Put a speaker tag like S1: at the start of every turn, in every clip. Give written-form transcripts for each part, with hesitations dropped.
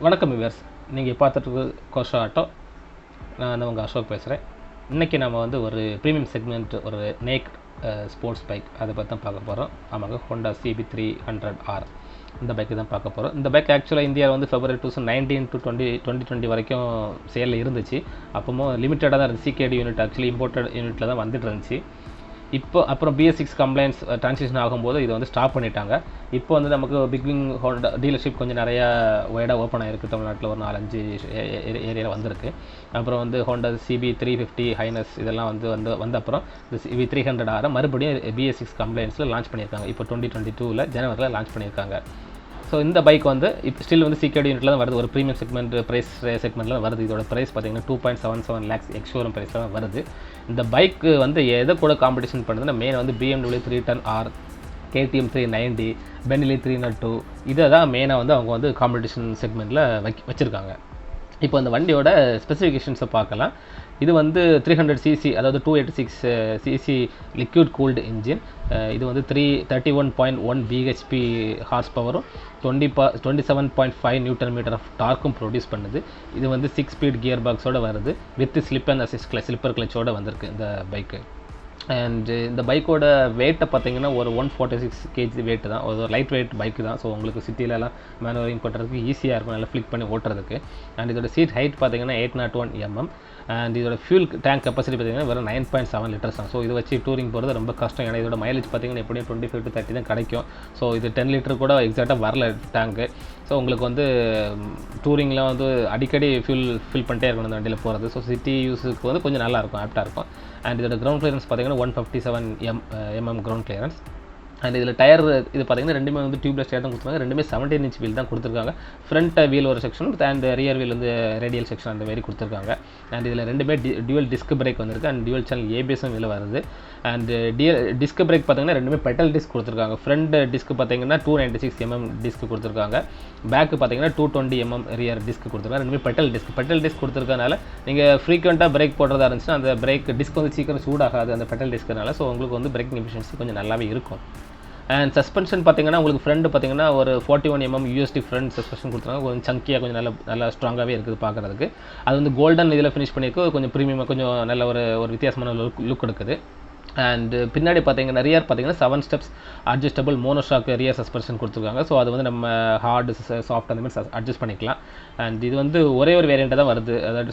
S1: வணக்கம் வியூவர்ஸ், நீங்கள் பார்த்துட்டு இருக்கிறது KohsaAuto. நான் உங்கள் அசோக் பேசுகிறேன். இன்றைக்கி நம்ம வந்து ஒரு ப்ரீமியம் செக்மெண்ட், ஒரு நேக் ஸ்போர்ட்ஸ் பைக், அதை பற்றி தான் பார்க்க போகிறோம். ஆமாங்க, Honda CB300R இந்த பைக்கு தான் பார்க்க போகிறோம். இந்த பைக் ஆக்சுவலாக இந்தியாவில் வந்து February 2019 to 2020 வரைக்கும் சேலில் இருந்துச்சு. அப்போவும் லிமிட்டடாக தான் இருந்துச்சு. CKD யூனிட், ஆக்சுவலி இம்போர்ட்டட் யூனிட்டில் தான் வந்துட்டு இருந்துச்சு. இப்போ அப்புறம் BS6 கம்ப்ளைண்ட்ஸ் ட்ரான்ஸ்லேஷன் ஆகும்போது இதை வந்து ஸ்டாப் பண்ணிட்டாங்க. இப்போ வந்து நமக்கு BigWing ஹோண்டா டீலர்ஷிப் கொஞ்சம் நிறையா ஒய்டாக ஓப்பன் ஆகிருக்கு. தமிழ்நாட்டில் ஒரு 4-5 ஏரியாவில் வந்திருக்கு. அப்புறம் வந்து Honda CB350 ஹைனஸ் இதெல்லாம் வந்த அப்புறம் இந்த CB300R மறுபடியும் BS6 கம்ப்ளைண்ட்ஸில் லான்ச் பண்ணியிருக்காங்க. இப்போ 2022 ஜனவரியில் லான்ச் பண்ணியிருக்காங்க. ஸோ இந்த பைக் வந்து இப்போ ஸ்டில் வந்து CKD யூனிட்டில் தான் வருது. ஒரு ப்ரீமியம் செக்மெண்ட் ப்ரைஸ் செக்மெண்ட்டில் தான் வருது. இதோட ப்ரைஸ் பார்த்தீங்கன்னா 2.77 lakhs எக்ஸ்ஷோரூம் ப்ரைஸில் தான் வருது. இந்த பைக்கு வந்து எதை கூட காம்படிஷன் பண்ணுறதுன்னா மெயின் வந்து BMW 310R, KTM 390, Bentley 302 இதை தான் மெயினாக வந்து அவங்க வந்து காம்படிஷன் செக்மெண்ட்டில் வச்சுருக்காங்க. இப்போ அந்த வண்டியோட ஸ்பெசிஃபிகேஷன்ஸை பார்க்கலாம். இது வந்து 300cc, அதாவது 286cc லிக்விட் கூல்டு இன்ஜின். இது வந்து 31.1 bhp ஹார்ஸ் பவரும் 27.5 நியூட்டன் ஆஃப் டார்க்கும் ப்ரொடியூஸ் பண்ணுது. இது வந்து 6 ஸ்பீட் கியர் பாக்ஸோடு வருது. With slip and assist slipper கிளச்சோடு வந்திருக்கு இந்த பைக்கு. அண்ட் இந்த பைக்கோட வெயிட்டை பார்த்தீங்கன்னா ஒரு 146 kg வெயிட் தான். ஒரு லைட் வெயிட் பைக்கு தான். ஸோ உங்களுக்கு சிட்டிலலாம் மேனுவரிங் பண்ணுறதுக்கு ஈஸியாக இருக்கும், நல்லா ஃப்ளிக் பண்ணி ஓட்டுறதுக்கு. அண்ட் இதோட சீட் ஹைட் பார்த்தீங்கன்னா 801 mm. அண்ட் இதோட ஃபியூல் டேங்க் கெப்பாசிட்டி பார்த்தீங்கன்னா வெறும் 9.7 liters தான். ஸோ இதை வச்சு டூரிங் போகிறது ரொம்ப கஷ்டம். ஏன்னா இதோட மைலேஜ் பார்த்தீங்கன்னா எப்படியும் 25 to 30 தான் கிடைக்கும். ஸோ இது 10 liter கூட எக்ஸாக்டாக வரல டேங்க்கு. ஸோ உங்களுக்கு வந்து டூரிங்லாம் வந்து அடிக்கடி ஃபில் பண்ணிட்டே இருக்கணும் இந்த வண்டியில் போகிறது. ஸோ சிட்டி யூஸுக்கு வந்து கொஞ்சம் நல்லாயிருக்கும், ஆப்டாக இருக்கும். அண்ட் இதோட கிரவுண்ட் கிளியரன்ஸ் பார்த்தீங்கன்னா 157 mm கிரவுண்ட் கிளியரன்ஸ். அண்ட் இதில் டயர் இது பார்த்தீங்கன்னா ரெண்டுமே வந்து டியூப்லெஸ் டயர் தான் கொடுத்துருக்காங்க. ரெண்டுமே 17 inch வீல் தான் கொடுத்துருக்காங்க. ஃப்ரண்ட் வீல் ஒரு செக்ஷன் அண்ட் ரியர் வீல் வந்து ரேடியல் செக்ஷன் அந்த மாதிரி கொடுத்துருக்காங்க. அண்ட் இதில் ரெண்டுமே டியூவல் டிஸ்க் பிரேக் வந்திருக்கு. அண்ட் டியூவல் சேனல் ABS-ம் இதில் வருது. அண்ட் டிஸ்க் பிரேக் பார்த்தீங்கன்னா ரெண்டுமே பெட்டல் டிஸ்க் கொடுத்துருக்காங்க. ஃப்ரண்ட் டிஸ்க் பார்த்தீங்கன்னா 296 mm டிஸ்க் கொடுத்துருக்காங்க. பேக்கு பார்த்தீங்கன்னா 220 mm ரியர் டிஸ்க் கொடுத்துருக்காங்க. ரெண்டுமே பெட்டல் டிஸ்க் கொடுத்துருக்கனால நீங்கள் ஃப்ரீக்வெண்ட்டாக பிரேக் போடுறதா இருந்துச்சுன்னா அந்த பிரேக் டிஸ்க் வந்து சீக்கிரம் சூடாகாது அந்த பெட்டல் டிஸ்க்னால. ஸோ உங்களுக்கு வந்து பிரேக்கிங் எஃபிஷியன்சி கொஞ்சம் நல்லாவே இருக்கும். அண்ட் சஸ்பென்ஷன் பார்த்தீங்கன்னா உங்களுக்கு ஃப்ரண்ட் பார்த்தீங்கன்னா ஒரு 41 mm USD ஃப்ரண்ட் சஸ்பென்ஷன் கொடுத்துருக்காங்க. கொஞ்சம் சங்கியாக கொஞ்சம் நல்லா ஸ்ட்ராங்காகவே இருக்குது பார்க்குறதுக்கு. அது வந்து கோல்டன் இதில் ஃபினிஷ் பண்ணியிருக்கு. கொஞ்சம் ப்ரீமியமாக கொஞ்சம் நல்ல ஒரு வித்தியாசமான லுக் கொடுக்குது. அண்டு பின்னாடி பார்த்தீங்கன்னா ரியர் பார்த்தீங்கன்னா 7 steps adjustable monoshock rear suspension கொடுத்துருக்காங்க. ஸோ அது வந்து நம்ம ஹார்டு சாஃப்ட் அந்த மாதிரி அட்ஜஸ்ட் பண்ணிக்கலாம். அண்ட் இது வந்து ஒரே ஒரு வேரியண்ட்டாக தான் வருது. அதாவது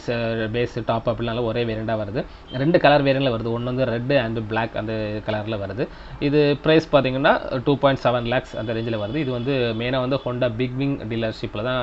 S1: பேஸ் டாப் அப்படினால ஒரே வேரியண்ட்டாக வருது. 2 கலர் வேரியண்ட்டில் வருது. ஒன்று வந்து ரெட் அண்ட் பிளாக் அந்த கலரில் வருது. இது ப்ரைஸ் பார்த்தீங்கன்னா 2.7 lakhs அந்த ரேஞ்சில் வருது. இது வந்து மெயினாக வந்து ஹோண்டா BigWing டீலர்ஷிப்பில் தான்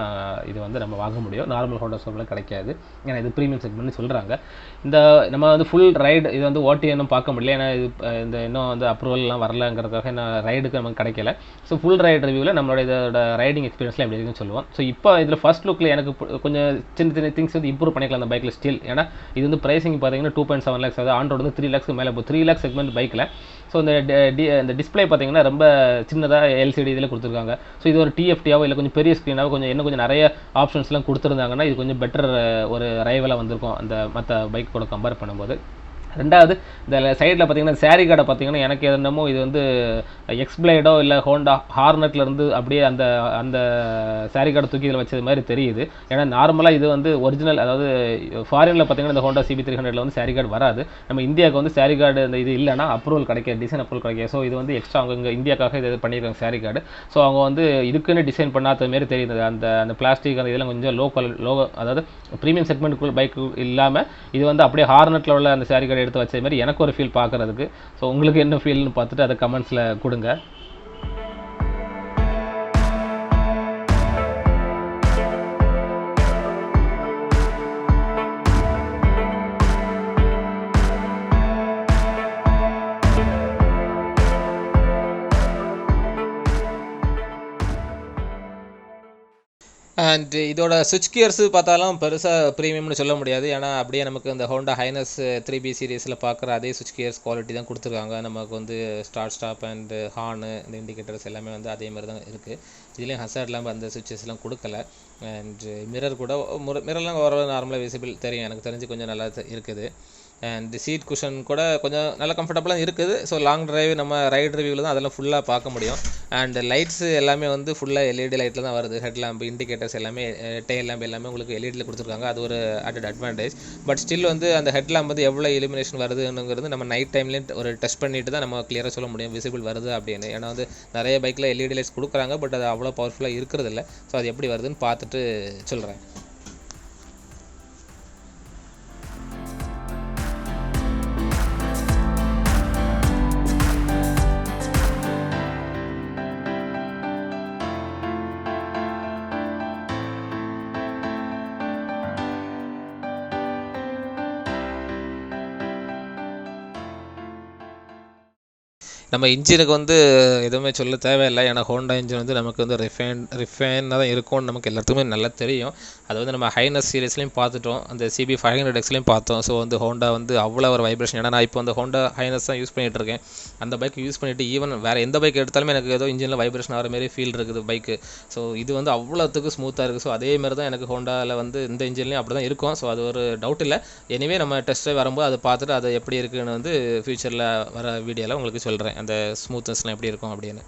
S1: இது வந்து நம்ம வாங்க முடியும். நார்மல் ஹோண்டா ஷோப்பில் கிடைக்காது. ஏன்னா இது ப்ரீமியம் செக்மெண்ட்னு சொல்கிறாங்க. இந்த நம்ம வந்து ஃபுல் ரைடு இது வந்து ஓட்டி இன்னும் பார்க்க முடியல. ஏன்னா இது இந்த இன்னும் வந்து அப்ரூவல்லாம் வரலங்கிறதுக்காக நான் ரைடுக்கு நமக்கு கிடைக்கல. ஸோ ஃபுல் ரைடு ரிவ்யூவில் நம்மளோட இதோட ரைடிங் எக்ஸ்பீரியன்ஸில் எப்படி இருக்குன்னு சொல்லுவோம். ஸோ இப்போ இதில் ஃபஸ்ட் லுக்கில் எனக்கு கொஞ்சம் சின்ன திங்ஸ் வந்து இம்ப்ரூவ் பண்ணிக்கலாம் அந்த பைக்கில் ஸ்டில். ஏன்னா இது வந்து ப்ரைஸிங் பார்த்தீங்கன்னா 2.7 lakhs, அதாவது ஆன் ரோடு வந்து 3 lakhs மேலே. இப்போ 3 lakh செக்மெண்ட் பைக்கில். ஸோ இந்த டிஸ்பிளே பார்த்தீங்கன்னா ரொம்ப சின்னதாக LCD இதில் கொடுத்துருக்காங்க. ஸோ இது ஒரு TFT-ஆவோ இல்லை கொஞ்சம் பெரிய ஸ்க்ரீனாவோ கொஞ்சம் நிறைய ஆப்ஷன்ஸ்லாம் கொடுத்துருந்தாங்கன்னா இது கொஞ்சம் பெட்டர் ஒரு ரைவலாக வந்திருக்கும் அந்த மற்ற பைக் கூட கம்பேர் பண்ணும்போது. ரெண்டாவது இந்த சைடில் பார்த்தீங்கன்னா சாரி கார்டை பார்த்தீங்கன்னா எனக்கு என்னமோ இது வந்து எக்ஸ்பிளைடோ இல்லை ஹோண்டா ஹார்னட்லேருந்து அப்படியே அந்த சாரி கார்டை தூக்கி இதில் வச்சது மாதிரி தெரியுது. ஏன்னா நார்மலாக இது வந்து ஒரிஜினல், அதாவது ஃபாரினில் பார்த்தீங்கன்னா இந்த ஹோண்டா CB300 வந்து சாரி கார்டு வராது. நம்ம இந்தியாவுக்கு வந்து சாரி கார்டு இந்த இது இல்லைனா அப்ரூவல் கிடைக்காது, டிசைன் அப்ரூவல் கிடைக்காது. ஸோ இது வந்து எக்ஸ்ட்ரா அவங்க இங்கே இந்தியாவுக்காக இது பண்ணியிருக்காங்க சாரி கார்டு. ஸோ அவங்க வந்து இதுக்குன்னு டிசைன் பண்ணாத மாரி தெரியுது. அந்த பிளாஸ்டிக் அந்த இதெல்லாம் கொஞ்சம் லோ அதாவது ப்ரீமியம் செக்மெண்ட்டுக்குள்ள பைக் இல்லாமல் இது வந்து அப்படியே ஹார்னட்டில் உள்ள அந்த சாரி கார்டு எடுத்து வச்ச மாதிரி எனக்கு ஒரு ஃபீல் பார்க்குறதுக்கு. ஸோ உங்களுக்கு என்ன ஃபீல்னு பார்த்துட்டு அதை கமெண்ட்ஸில் கொடுங்க. அண்ட் இதோட சுவிட்ச் கியர்ஸு பார்த்தாலும் பெருசாக ப்ரீமியம்னு சொல்ல முடியாது. ஏன்னா அப்படியே நமக்கு இந்த ஹோண்டா ஹைனஸ் 3B சீரீஸில் பார்க்குற அதே சுவிட்ச் கியர்ஸ் குவாலிட்டி தான் கொடுத்துருக்காங்க. நமக்கு வந்து ஸ்டாப் அண்ட் ஹார்னு இந்த இண்டிகேட்டர்ஸ் எல்லாமே வந்து அதே மாதிரி தான் இருக்குது. இதுலேயும் ஹசார்ட் லேம்ப் அந்த சுவிட்சஸ்லாம் கொடுக்கல. அண்ட் மிரர் கூட மிரர்லாம் ஓரளவு நார்மலாக விசிபிள் தெரியும், எனக்கு தெரிஞ்சு கொஞ்சம் நல்லா இருக்குது. அண்ட் சீட் குஷன் கூட கொஞ்சம் நல்ல கம்ஃபர்டபுளாக இருக்குது. ஸோ லாங் டிரைவ் நம்ம ரைட் ரிவ்யூவில் தான் அதெல்லாம் ஃபுல்லாக பார்க்க முடியும். அண்ட் லைட்ஸ் எல்லாமே வந்து ஃபுல்லாக எல்இடி லைட்டில் தான் வருது. ஹெட் லேம்ப், இண்டிகேட்டர்ஸ் எல்லாமே, டெயில் லேம்ப் எல்லாமே உங்களுக்கு எல்இடியில் கொடுத்துருக்காங்க. அது ஒரு அட்வான்டேஜ். பட் ஸ்டில் வந்து அந்த ஹெட் லேம்ப் வந்து எவ்வளோ இலுமினேஷன் வருதுங்கிறது நம்ம நைட் டைம்லேயும் ஒரு டெஸ்ட் பண்ணிட்டு தான் நம்ம கிளியராக சொல்ல முடியும் விசிபிள் வருது அப்படின்னு. ஏன்னா வந்து நிறைய பைக்கில் எல்இடி லைட்ஸ் கொடுக்குறாங்க, பட் அது அவ்வளோ பவர்ஃபுல்லாக இருக்கிறதில்ல. ஸோ அது எப்படி வருதுன்னு பார்த்துட்டு சொல்கிறேன். நம்ம இன்ஜினுக்கு வந்து எதுவுமே சொல்ல தேவையில்லை. ஏன்னா ஹோண்டா இன்ஜின் வந்து நமக்கு வந்து ரிஃபைனாக தான் இருக்கும்னு நமக்கு எல்லாத்துக்குமே நல்லா தெரியும். அது வந்து நம்ம ஹைனஸ் சீரிஸ்லையும் பார்த்துட்டோம், அந்த CB500Xலையும் பார்த்தோம். ஸோ வந்து ஹோண்டா வந்து அவ்வளோ ஒரு வைப்ரேஷன். ஏன்னா நான் இப்போ அந்த ஹோண்டா ஹைனஸ் தான் யூஸ் பண்ணிகிட்டு இருக்கேன். அந்த பைக் யூஸ் பண்ணிவிட்டு ஈவன் வேறு எந்த பைக் எடுத்தாலுமே எனக்கு ஏதோ இன்ஜினில் வைப்ரேஷன் ஆகிற மாதிரி ஃபீல் இருக்குது பைக்கு. ஸோ இது வந்து அவ்வளோத்துக்கு ஸ்மூத்தாக இருக்குது. ஸோ அதே மாதிரி தான் எனக்கு ஹோண்டாவில் வந்து இந்த இன்ஜின்லேயும் அப்படி தான் இருக்கும். ஸோ அது ஒரு டவுட் இல்லை. எனிவே நம்ம டெஸ்ட் ட்ரைவ் வரும்போது அதை பார்த்துட்டு அது எப்படி இருக்குன்னு வந்து ஃப்யூச்சரில் வர வீடியோவில் உங்களுக்கு சொல்கிறேன், அந்த ஸ்மூத்னஸ்லாம் எப்படி இருக்கும் அப்படின்னு.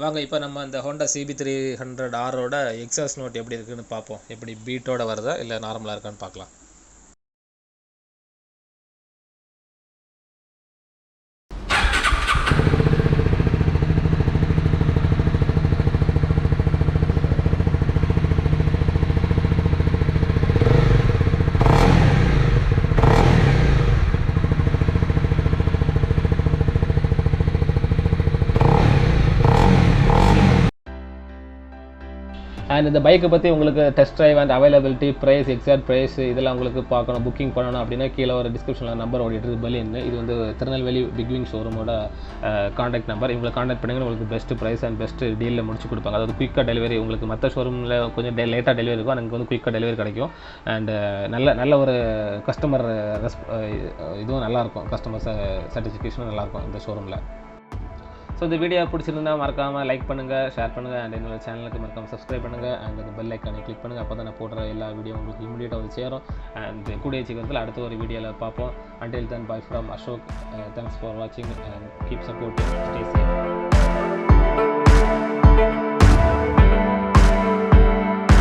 S1: வாங்க இப்போ நம்ம இந்த ஹோண்டா CB300Rோட எக்ஸாஸ்ட் நோட் எப்படி இருக்குன்னு பார்ப்போம். எப்படி பீட்டோட வருதா இல்லை நார்மலாக இருக்கான்னு பார்க்கலாம். அண்ட் இந்த பைக்கை பற்றி உங்களுக்கு test drive and availability, price, exact price இதெல்லாம் உங்களுக்கு பார்க்கணும், புக்கிங் பண்ணணும் அப்படின்னா கீழே ஒரு டிஸ்கிரிப்ஷனில் நம்பர் ஓடிட்டு பெலின்னு. இது வந்து திருநெல்வேலி பிக்விங் ஷோரூமோட காண்டாக்ட் நம்பர். இவங்களை காண்டாக்ட் பண்ணுங்க, உங்களுக்கு பெஸ்ட் ப்ரைஸ் அண்ட் பெஸ்ட் டீலில் முடிச்சு கொடுப்பாங்க. அதாவது குயிக்காக டெலிவரி. உங்களுக்கு மற்ற ஷோரூமில் கொஞ்சம் லேட்டாக டெலிவரி இருக்கும், எனக்கு வந்து குயிக்காக டெலிவரி கிடைக்கும். அண்ட் நல்ல ஒரு கஸ்டமர் இதுவும் நல்லாயிருக்கும், கஸ்டமர் சாட்டிஸ்ஃபேக்ஷனும் நல்லாயிருக்கும் இந்த ஷோரூமில். ஸோ இந்த வீடியோ பிடிச்சிருந்தா மறக்காமல் லைக் பண்ணுங்கள், ஷேர் பண்ணுங்கள், அண்ட் என்னோட சேனலுக்கு மறக்காமல் சப்ஸ்கிரைப் பண்ணுங்கள். அண்ட் அந்த பெல் ஐக்கானை கிளிக் பண்ணுங்கள். அப்போ தான் நான் போடுற எல்லா வீடியோ உங்களுக்கு இமீடியட்டாக வந்து சேரும். அண்ட் கூடிய சீக்கிரத்தில் அடுத்த ஒரு வீடியோவில் பார்ப்போம். Until then, bye from Ashok. Thanks for watching and keep supporting. Stay safe.